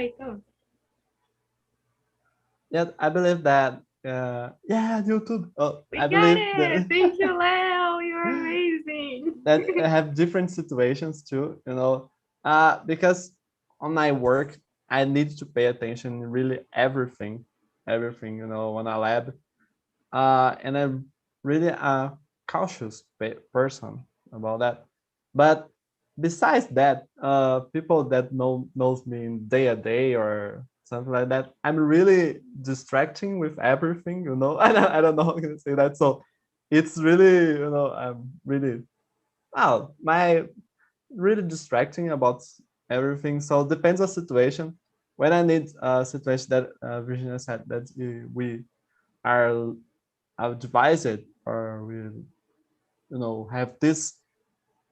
então. Yeah, I believe that. Yeah, YouTube. Oh, We I got believe it! that Thank you, Leo! You're amazing! that I have different situations too. Because on my work I need to pay attention really everything. On a lab. And I'm really a cautious person about that. But besides that, people that knows me in day a day or something like that, I'm really distracting with everything. I don't know how to say that. So it's really, I'm really my really distracting about everything. So depends on situation. When I need a situation that Virginia said that we are advised or we have this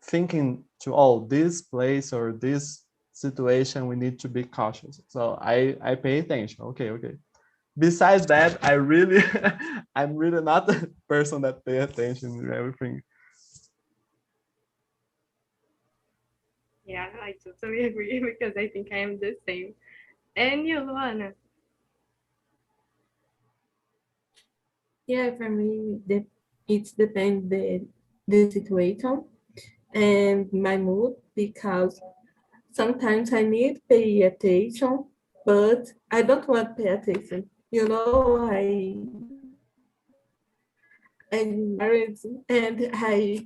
thinking to this place or this situation, we need to be cautious. So I pay attention. Okay. Besides that, I really I'm really not a person that pay attention to everything. Yeah, I totally agree because I think I am the same. And you, Luana? Yeah, for me, it depends the situation and my mood because sometimes I need to pay attention, but I don't want to pay attention. I'm married and I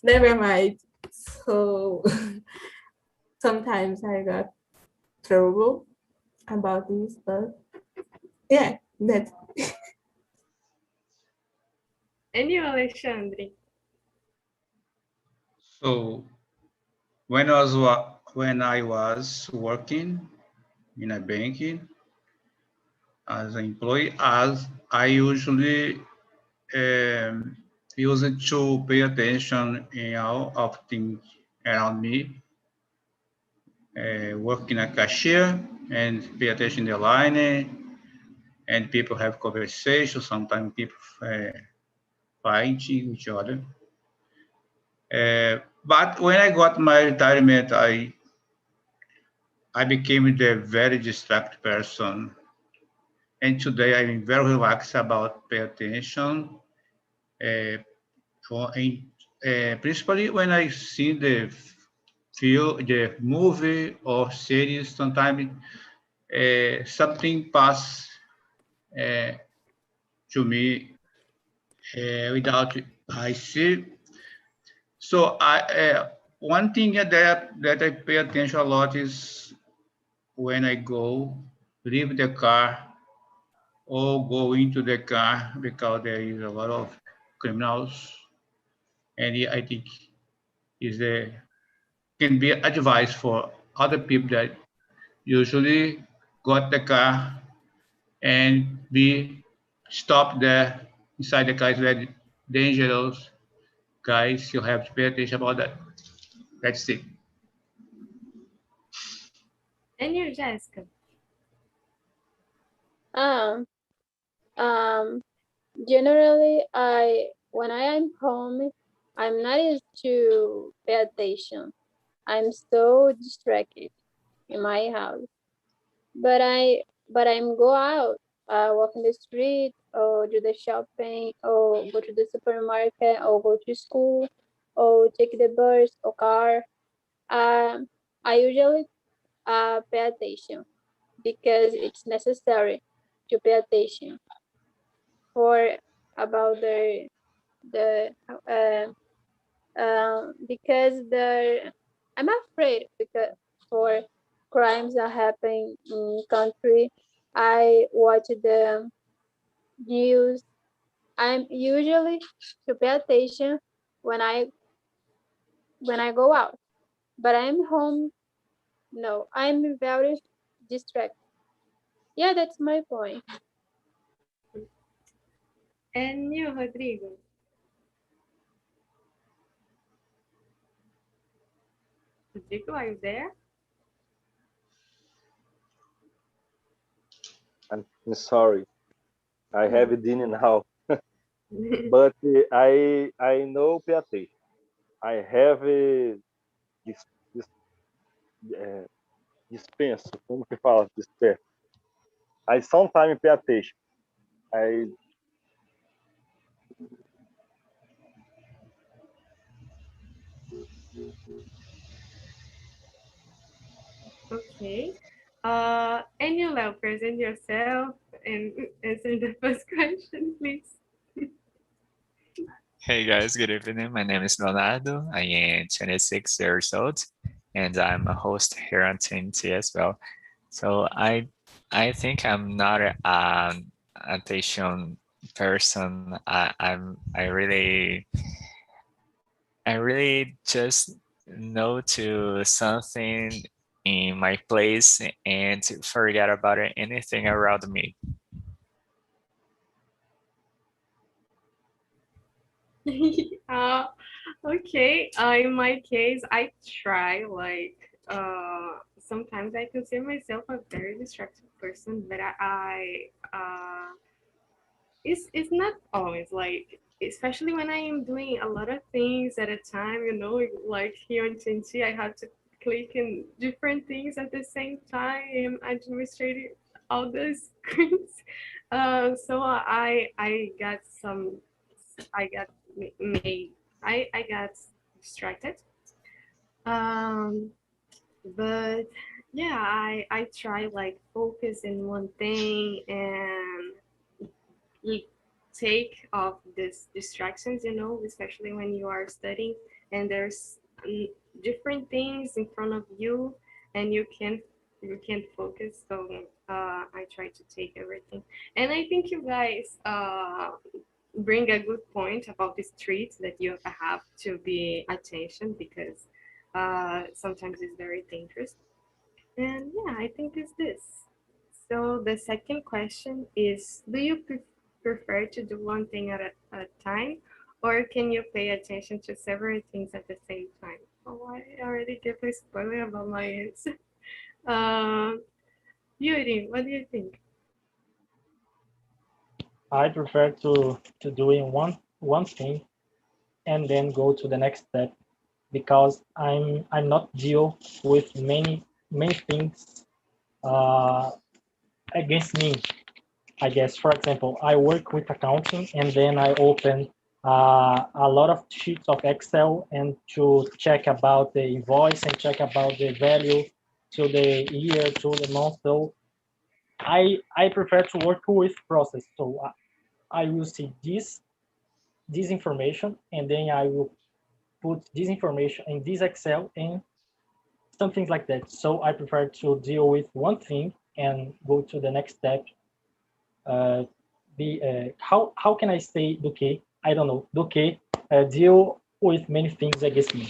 never mind. So sometimes I got trouble about this, but yeah, that's And you, Alexandre? So when I was working in a bank as an employee, as I usually um, use it to pay attention in all of things around me, working a cashier and pay attention in the line, and people have conversations. Sometimes people fighting each other. But when I got my retirement, I became the very distracted person. And today I'm very relaxed about pay attention. Uh, Principally when I see the movie or series, sometimes something pass uh, to me without I see. So one thing that I pay attention a lot is when I go leave the car or go into the car because there is a lot of criminals, and I think is the can be advice for other people that usually got the car and be stopped there inside the car is very dangerous. Guys, you have to pay attention about that. That's it. And you, Jessica? Um, um, Generally, when I am home, I'm not used to pay attention. I'm so distracted in my house. But I'm go out, walk in the street, or do the shopping, or go to the supermarket, or go to school, or take the bus or car. Um, I usually pay attention because it's necessary to pay attention for about the because I'm afraid because for crimes that happen in country. I watch the news. I'm usually to pay attention when I go out, but I'm home. No, I'm very distracted. Yeah, that's my point. And you, Rodrigo? Rodrigo, are you there? I'm sorry. I have it in now, but I know PAT. I have this this uh, dispenso, como que fala dispenso? I sometimes pay attention. I Okay. And you, Leo, present yourself and answer the first question, please. Hey guys, good evening. My name is Leonardo. I am 26 years old and I'm a host here on TNT as well. So I think I'm not an attention person. I really just know to something in my place and forget about anything around me. uh, okay. In my case, I try like sometimes I consider myself a very distracted person, but it's not always like, especially when I am doing a lot of things at a time, like here on TNT, I have to click in different things at the same time and administrating all the screens. So I got made, I got distracted. Um, but yeah, I try like focus in one thing and take off these distractions, especially when you are studying and there's different things in front of you and you can't focus. So I try to take everything. And I think you guys bring a good point about the streets that you have to be attention because sometimes it's very dangerous. And yeah, I think it's this. So the second question is, do you prefer to do one thing at a time, or can you pay attention to several things at the same time? Oh, I already gave a spoiler about my answer. Um, Yuri, what do you think? I prefer to doing one thing and then go to the next step because I'm not deal with many things uh, against me. I guess, for example, I work with accounting and then I open a lot of sheets of Excel and to check about the invoice and check about the value to the year, to the month. So I prefer to work with process. So I will see this information and then I will put this information in this Excel and something like that. So I prefer to deal with one thing and go to the next step. Uh, how can I say do que? I don't know. Do que deal with many things against me.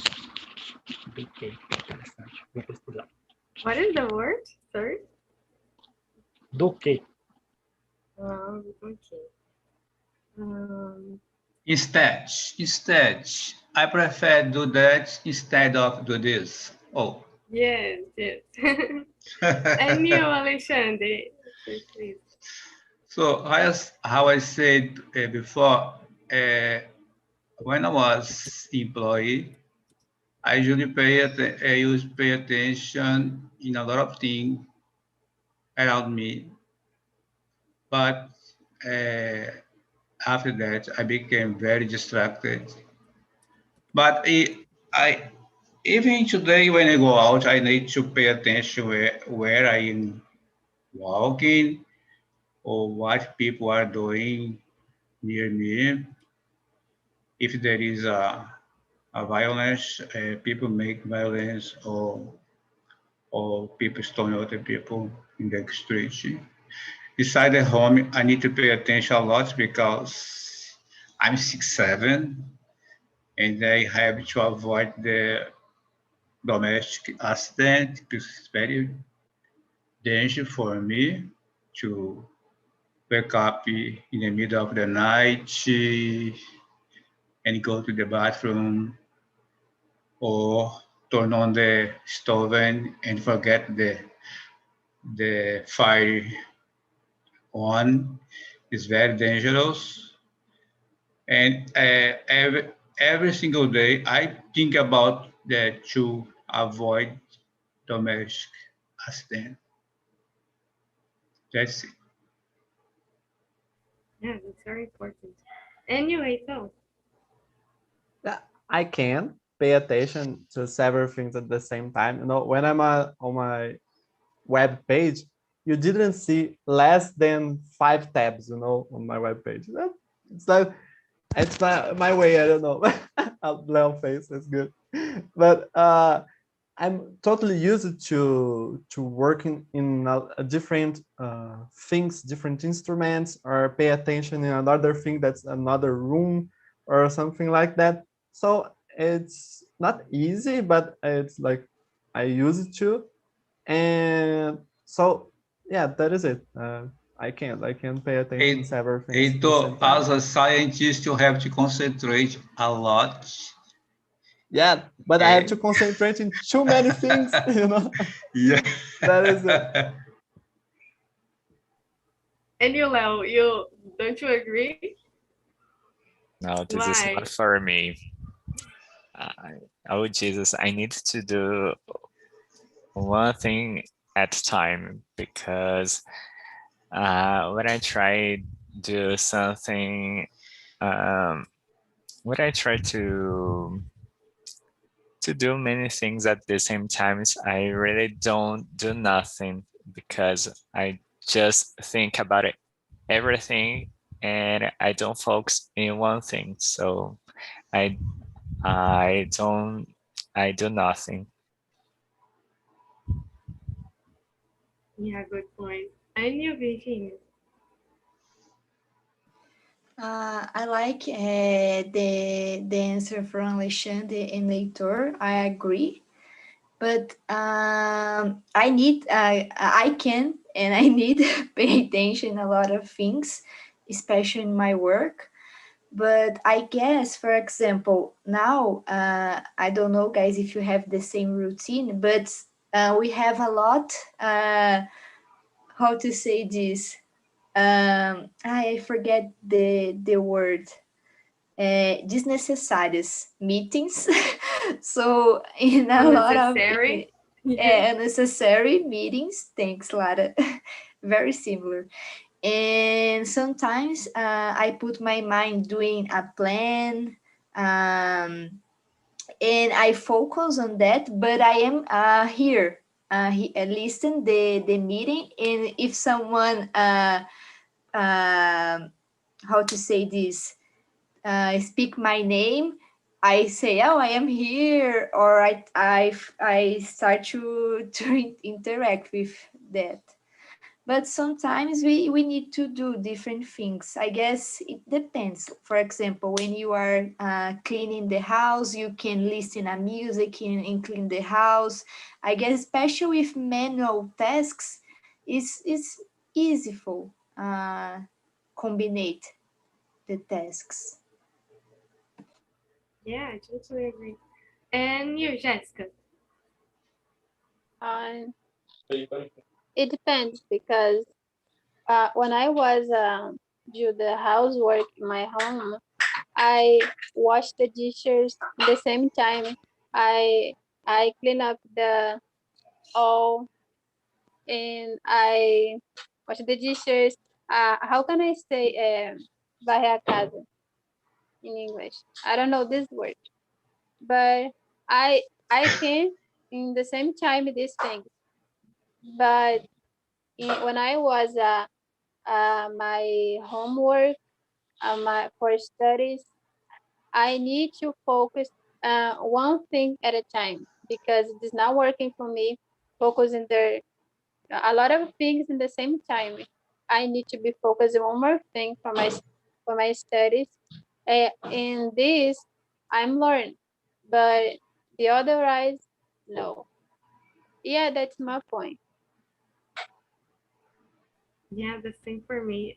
Do que. Interessante. Vou pesquisar. What is the word? Sorry. Do que. Okay. Um, Instead, I prefer do that instead of do this. Oh. yes, yes. And you, Alexandre, please. So how I said before, when I was employee, I usually I used pay attention in a lot of things around me. But uh, after that, I became very distracted. But I even today when I go out, I need to pay attention where I am walking or what people are doing near me. If there is a violence, people make violence or people stone other people in the street. Beside the home, I need to pay attention a lot because I'm 6'7", and I have to avoid the domestic accident because it's very dangerous for me to wake up in the middle of the night and go to the bathroom or turn on the stove and forget the fire on. Is very dangerous. And every single day, I think about that to avoid domestic ask them. That's it. Yeah, that's very important. Anyway, so Yeah, I can pay attention to several things at the same time. When I'm on my web page, you didn't see less than 5 tabs, on my web page. It's like it's my way. I don't know. I'll play on face. It's good, but I'm totally used to working in a different things, different instruments, or pay attention in another thing that's another room or something like that. So it's not easy, but it's like I use it to, and so yeah, that is it. I can pay attention to Hey, several things at the Heitor, same as time. a scientist, you have to concentrate a lot. Yeah, but I have to And concentrate in too many things. yeah. That is it. and you, Leo, you don't you agree? No, this is Why? not for me. I, oh Jesus, I need to do one thing at a time because when I try do something, um, when I try to do many things at the same time, I really don't do nothing because I just think about it, everything, and I don't focus in one thing. So I I don't I do nothing. Yeah, good point. And you, Virginia? I like the answer from Alexandre and Leitor. I agree, but I need I can and I need pay attention a lot of things, especially in my work. But I guess, for example, now I don't know, guys, if you have the same routine, but we have a lot. How to say this? I forget the word. Desnecessárias meetings. So in a lot of Unnecessary. unnecessary meetings. Thanks, Lara. Very similar. And sometimes I put my mind doing a plan, and I focus on that. But I am here, listen the meeting, and if someone how to say this, speak my name, I say, "Oh, I am here," or I start to interact with that. But sometimes we need to do different things. I guess it depends. For example, when you are cleaning the house, you can listen to music and clean the house. I guess especially with manual tasks, it's easy for combine the tasks. Yeah, I totally agree. And you, Jessica? Um, it depends because when I was do the housework in my home, I wash the dishes at the same time. I I clean up the all and I wash the dishes. How can I say varrer a casa in English? I don't know this word, but I can in the same time these things. But when I was my homework, my for studies, I need to focus one thing at a time because it is not working for me. Focusing there a lot of things in the same time. I need to be focused on one more thing for my studies. In this, I'm learning, but the otherwise, no. Yeah, that's my point. Yeah, the same for me.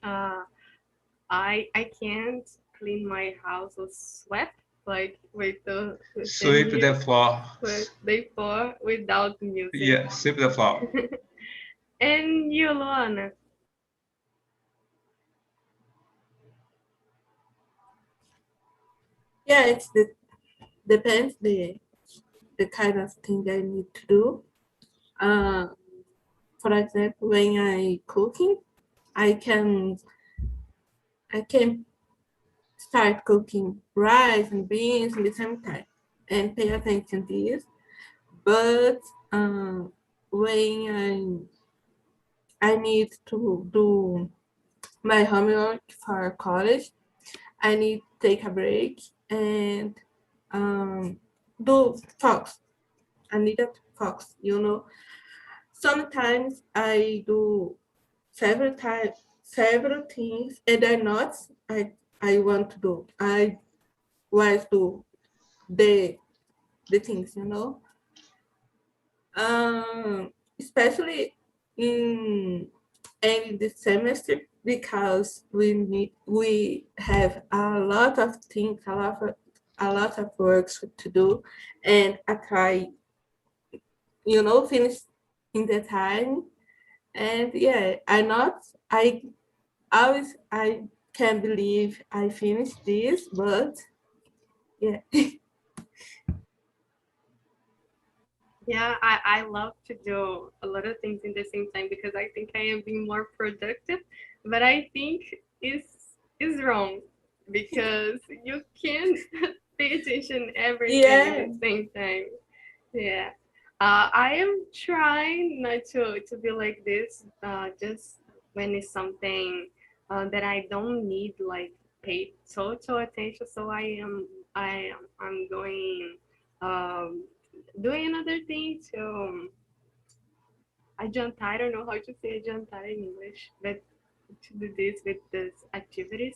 I can't clean my house or sweep like with the Sweep the music, floor. but they pour without music. Yeah, sweep the floor. And you, Luana? Yeah, depends the kind of thing I need to do. Uh, for example, when I cooking, I can start cooking rice and beans at the same time and pay attention to this. But when I need to do my homework for college, I need to take a break and do focus. I need to focus, you know. Sometimes I do several things and I not I want to do. I was do the things, you know. Especially in the semester because we have a lot of things, a lot of works to do, and I try, you know, finish in the time. And yeah, I always I can't believe I finished this, but yeah. Yeah, I love to do a lot of things in the same time because I think I am being more productive, but I think is wrong because you can't pay attention everything in Yeah. the same time. Yeah. I am trying not to be like this, just when it's something that I don't need like pay total attention. So I'm going um, doing another thing to adiantar. I don't know how to say adiantar in English, but to do this with these activities.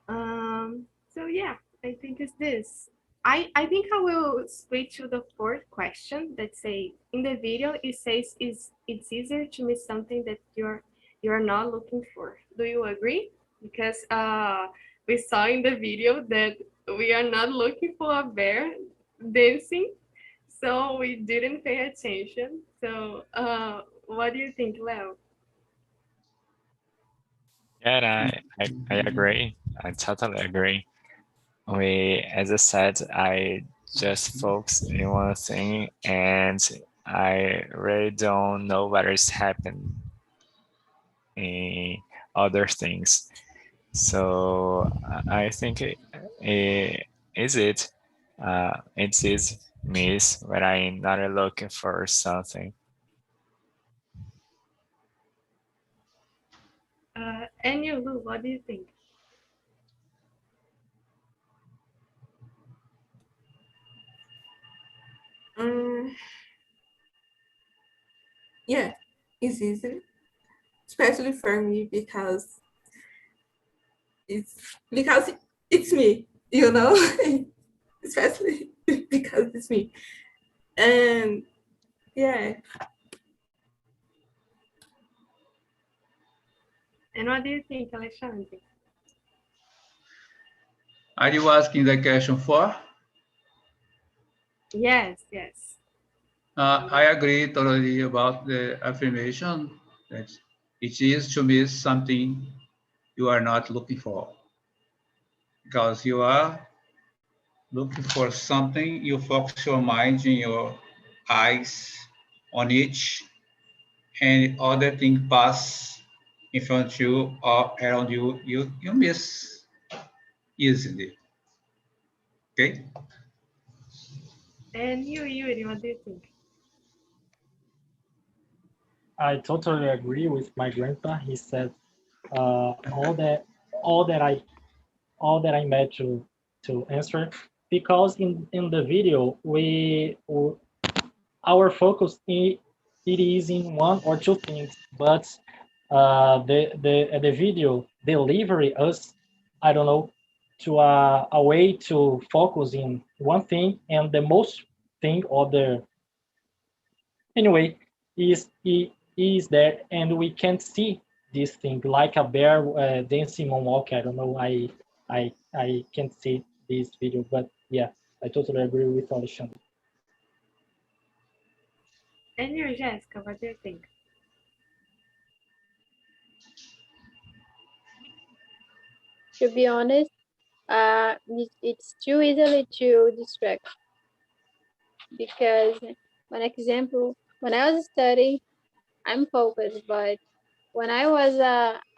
So yeah, I think it's this. I think I will switch to the fourth question that say in the video it says is it's easier to miss something that you're not looking for. Do you agree? Because we saw in the video that we are not looking for a bear dancing, so we didn't pay attention. So what do you think, Leo? Yeah, and I agree. I totally agree. As I said, I just focus in one thing and I really don't know what is happening in other things. So I think is it it's easy miss when I'm not looking for something. And you, Lou, what do you think? um, yeah, it's easy, especially for me because it's me, you know, especially because it's me. And yeah, And what do you think, Alexandre? Are you asking the question for? Yes, yes. I agree totally about the affirmation that it is to miss something you are not looking for because you are looking for something, you focus your mind and your eyes on it, and other things pass in front of you or around you, you miss easily. Okay? And you, Yuri, what do you think? I totally agree with my grandpa. He said all that all that I all that I made to answer because in the video our focus it is in one or two things, but the video delivery us, I don't know, to a way to focus in one thing and the most thing or the anyway is there and we can't see this thing like a bear dancing moonwalk. I don't know. I can't see this video, but yeah, I totally agree with Alexandre. And you, Jessica, what do you think? To be honest, it's too easily to distract because, one example, when I was studying, I'm focused. But when I was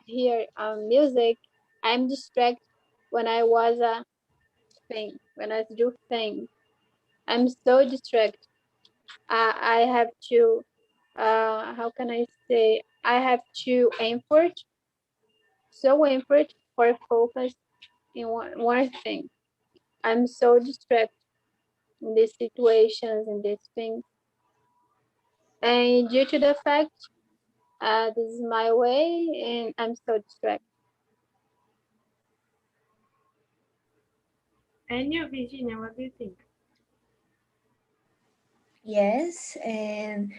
here on music, I'm distracted when I was when I do things. I'm so distracted. I have to how can I say, I have to effort, so effort for focus in one thing. I'm so distracted in these situations and these things. And due to the fact this is my way and I'm so distracted. And you, Virginia, what do you think? Yes, and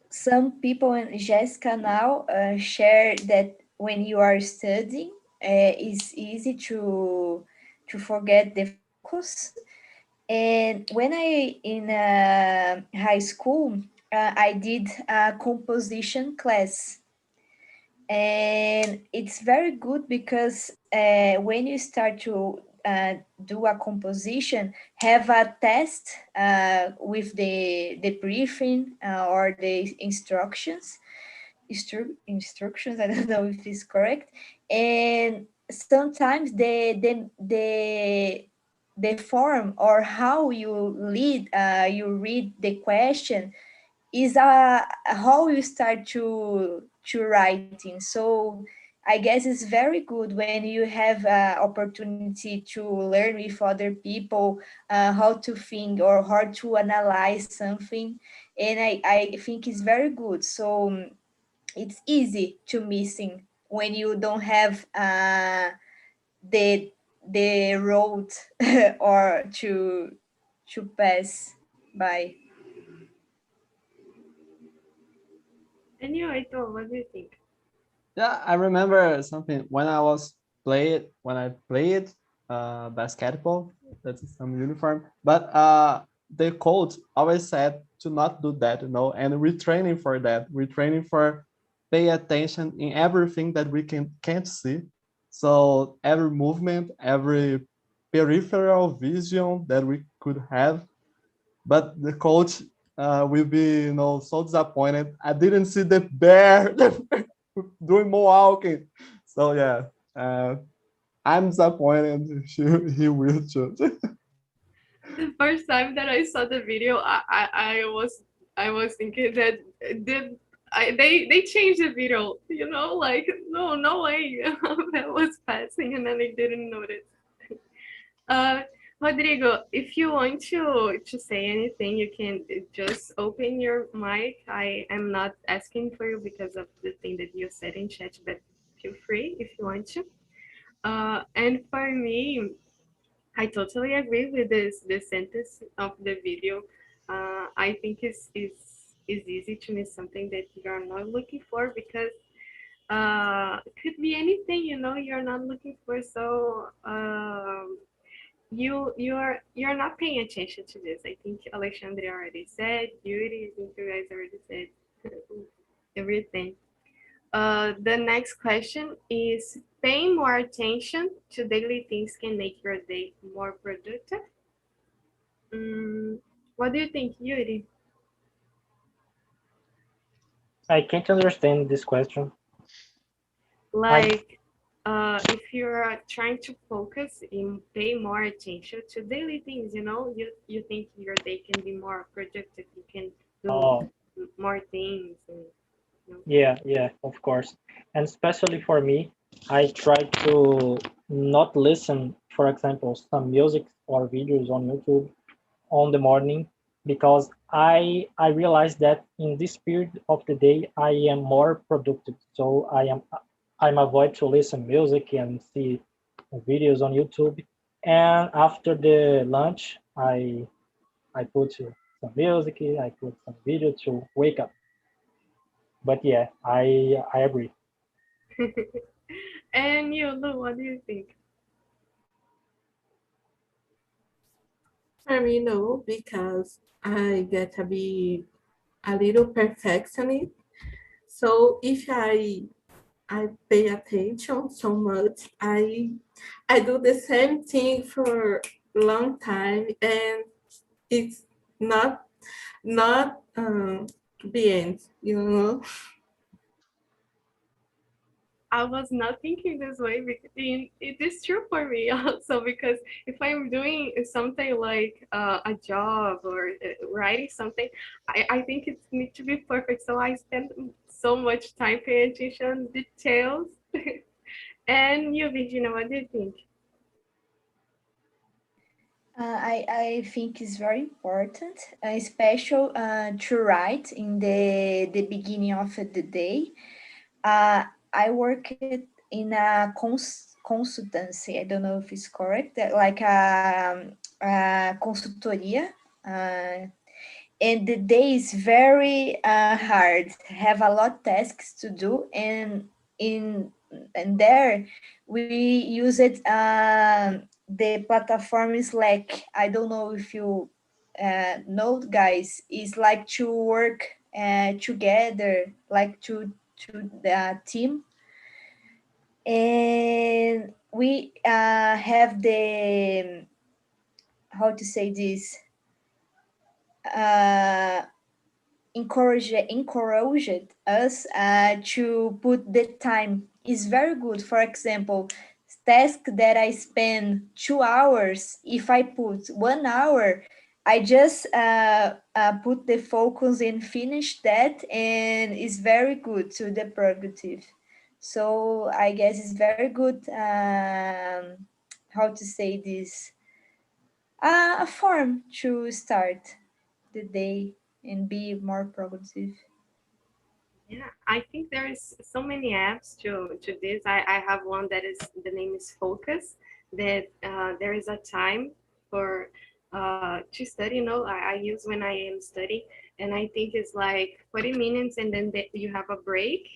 some people in Jessica now share that when you are studying, it's easy to forget the focus. And when I in high school, I did a composition class, and it's very good because when you start to do a composition, have a test with the briefing or the instructions, instructions. I don't know if it's correct. And sometimes the form or how you read the question is how you start to writing. So I guess it's very good when you have opportunity to learn with other people how to think or how to analyze something, and I think it's very good. So it's easy to missing when you don't have the the road or to pass by. And you, Aitor, what do you think? Yeah, I remember something when I played basketball. That's some uniform, but the coach always said to not do that, you know. And we're training for that. We're training for pay attention in everything that we can't see. So every movement, every peripheral vision that we could have. But the coach will be, you know, so disappointed. I didn't see the bear doing more walking. So yeah, I'm disappointed. He will choose. The first time that I saw the video, I was thinking that did they changed the video, you know, like no way that was passing and then I didn't notice. Uh, Rodrigo, if you want to say anything, you can just open your mic. I am not asking for you because of the thing that you said in chat, but feel free if you want to. And for me, I totally agree with this sentence of the video. I think is easy to miss something that you're not looking for because it could be anything, you know, you're not looking for. So you're not paying attention to this. I think Alexandre already said, Yuri, I think you guys already said everything. The next question is paying more attention to daily things can make your day more productive. What do you think, Yuri? I can't understand this question. I Like, if you're trying to focus and pay more attention to daily things, you know, you think your day can be more productive. You can do oh more things, and you know. yeah, of course. And especially for me, I try to not listen, for example, some music or videos on YouTube on the morning because I realize that in this period of the day I am more productive. So I'm avoid to listen music and see videos on YouTube. And after the lunch, I put some music, I put some video to wake up. But yeah, I agree. And you, Lou, what do you think? For me, no, because I get to be a little perfectionist. So if I pay attention so much, I do the same thing for a long time, and it's not the end, you know. I was not thinking this way because it is true for me also because if I'm doing something like a job or writing something, I think it needs to be perfect. So I spend so much time paying attention details. And you, Virginia, what do you think? I think it's very important, especially to write in the beginning of the day. I worked in a consultancy. I don't know if it's correct, like a consultoria. Uh, and the day is very hard, have a lot of tasks to do, and in and there we use it the platform is like, I don't know if you know, guys, is like to work together, like to the team. And we have the, how to say this, uh encouraged us to put the time is very good. For example, task that I spend 2 hours, if I put 1 hour, I just put the focus and finish that, and it's very good to the productive. So I guess it's very good, how to say this, a form to start the day and be more productive. Yeah, I think there is so many apps to this. I have one that is the name is Focus. That there is a time for to study. You know, I use when I am studying, and I think it's like 40 minutes, and then you have a break,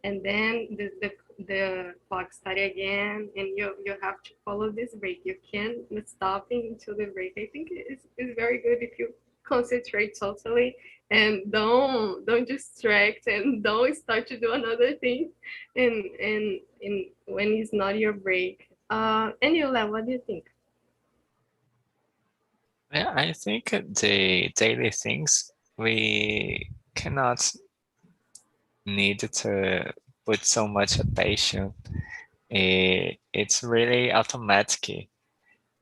and then the clock start again, and you have to follow this break. You can't stop until the break. I think it's very good if you concentrate totally and don't distract and don't start to do another thing and when it's not your break. And you, what do you think? Yeah, I think the daily things we cannot need to put so much attention. It's really automatic.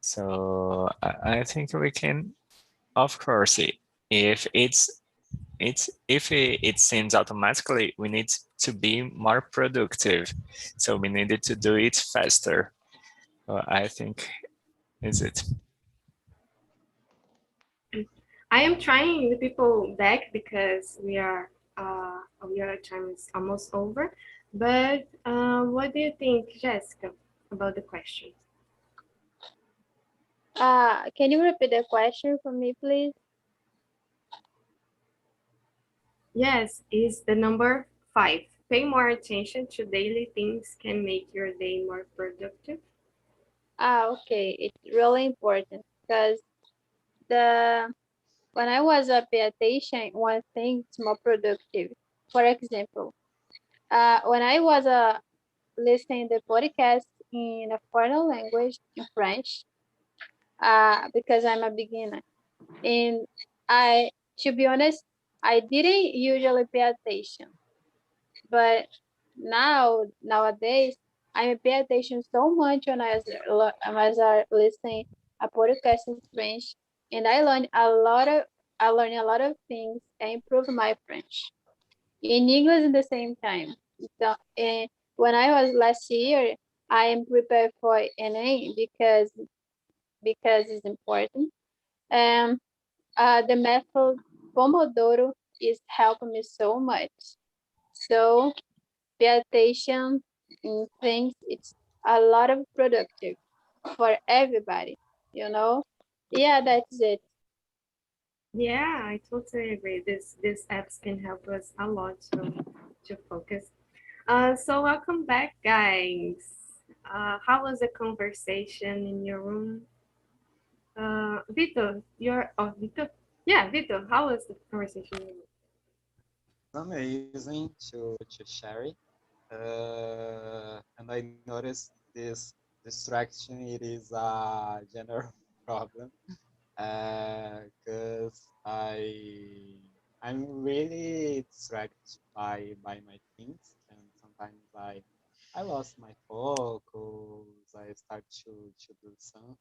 So I think we can, of course, if it seems automatically, we need to be more productive. So we needed to do it faster. I think is it. I am trying the people back because our time is almost over, but what do you think, Jessica, about the question? Can you repeat the question for me, please? Yes, is the number 5. Pay more attention to daily things can make your day more productive. Okay, it's really important because the when I was pay attention, one thing is more productive. For example, when I was listening the podcast in a foreign language in French, because I'm a beginner, and I, to be honest, I didn't usually pay attention, but nowadays I pay attention so much when as I listen a podcast in French, and I learn a lot of things and improve my French in English at the same time. So, when I was last year, I am prepared for NA because it's important. Um, the method Pomodoro is helping me so much. So pay attention in things. It's a lot of productive for everybody. You know. Yeah, that's it. Yeah, I totally agree. These apps can help us a lot to focus. So welcome back, guys. How was the conversation in your room? Vito, Vito. Yeah, Vito. How was the conversation in your room? Amazing to share it. And I noticed this distraction. It is a general problem because I'm really distracted by my things, and sometimes I lost my focus. I start to do something.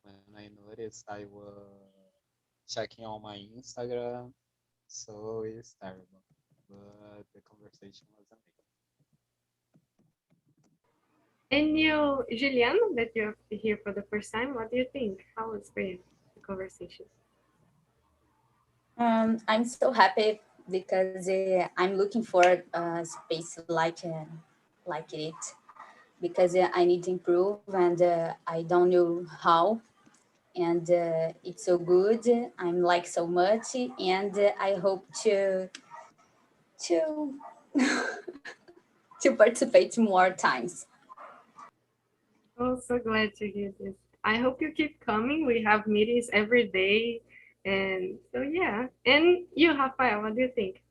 When I noticed, I was checking on my Instagram. So it's terrible. But the conversation was amazing. And you, Juliana, that you're here for the first time, what do you think? How was for you, the conversation? I'm so happy because I'm looking for a space like it because I need to improve and I don't know how. And it's so good. I'm like so much, and I hope to to participate more times. Oh, so glad to hear this. I hope you keep coming. We have meetings every day. And so, yeah. And you, Rafael, what do you think?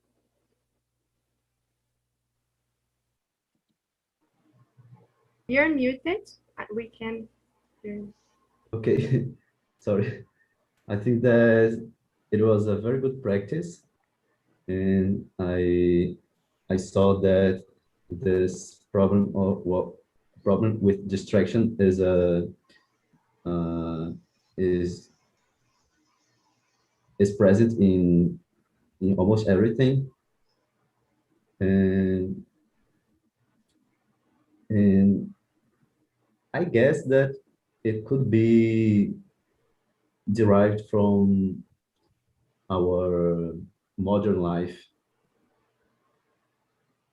You're muted. We can hear. Okay, sorry. I think that it was a very good practice, and I saw that this problem of what problem with distraction is a uh, is is present in almost everything, and and I guess that it could be derived from our modern life.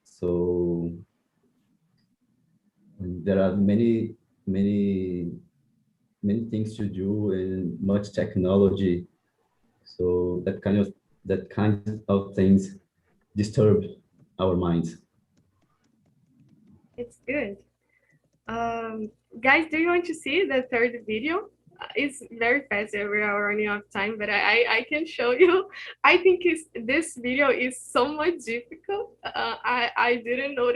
So there are many many things to do and much technology. So that kind of things disturb our minds. It's good. Guys, do you want to see the third video? It's very fast. We are running out of time, but I can show you. I think this video is so much difficult. I didn't know